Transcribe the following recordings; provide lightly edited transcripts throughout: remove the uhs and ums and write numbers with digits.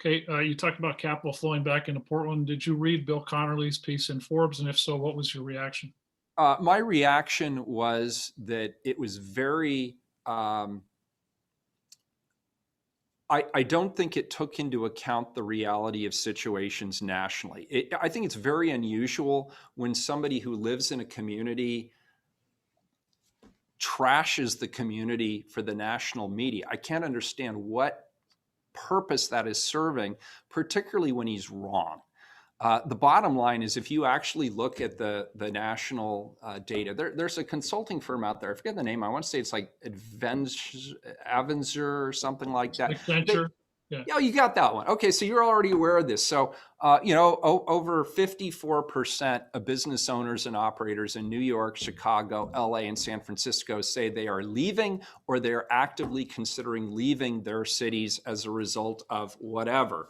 Okay, you talked about capital flowing back into Portland. Did you read Bill Connerly's piece in Forbes? And if so, what was your reaction? My reaction was that it was very, um, I don't think it took into account the reality of situations nationally. I think it's very unusual when somebody who lives in a community trashes the community for the national media. I can't understand what purpose that is serving, particularly when he's wrong. The bottom line is, if you actually look at the national data, there's a consulting firm out there. I forget the name. I want to say it's like Avenzer or something like that. They, Accenture? Yeah. yeah, you got that one. Okay, so you're already aware of this. So, over 54% of business owners and operators in New York, Chicago, LA, and San Francisco say they are leaving or they're actively considering leaving their cities as a result of whatever.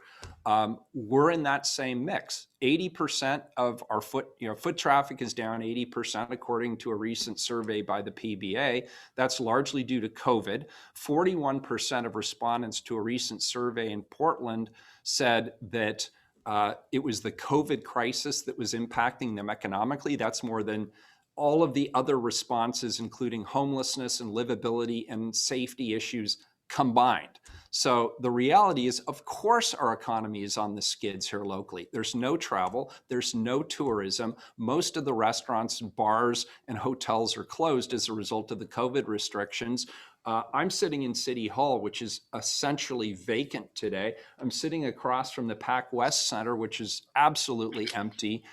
We're in that same mix. 80% of our foot traffic is down 80%, according to a recent survey by the PBA. That's largely due to COVID. 41% of respondents to a recent survey in Portland said that it was the COVID crisis that was impacting them economically. That's more than all of the other responses, including homelessness and livability and safety issues combined. So the reality is, of course, our economy is on the skids here locally. There's no travel, there's no tourism. Most of the restaurants, bars, and hotels are closed as a result of the COVID restrictions. I'm sitting in City Hall, which is essentially vacant today. I'm sitting across from the Pac West Center, which is absolutely empty.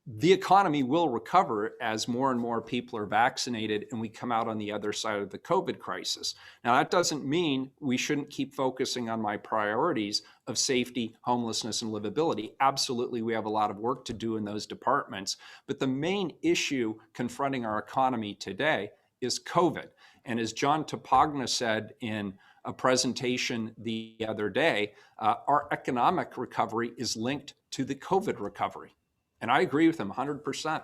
The economy will recover as more and more people are vaccinated and we come out on the other side of the COVID crisis. Now, that doesn't mean we shouldn't keep focusing on my priorities of safety, homelessness, and livability. Absolutely, we have a lot of work to do in those departments. But the main issue confronting our economy today is COVID. And as John Topagna said in a presentation the other day, our economic recovery is linked to the COVID recovery. And I agree with him 100%.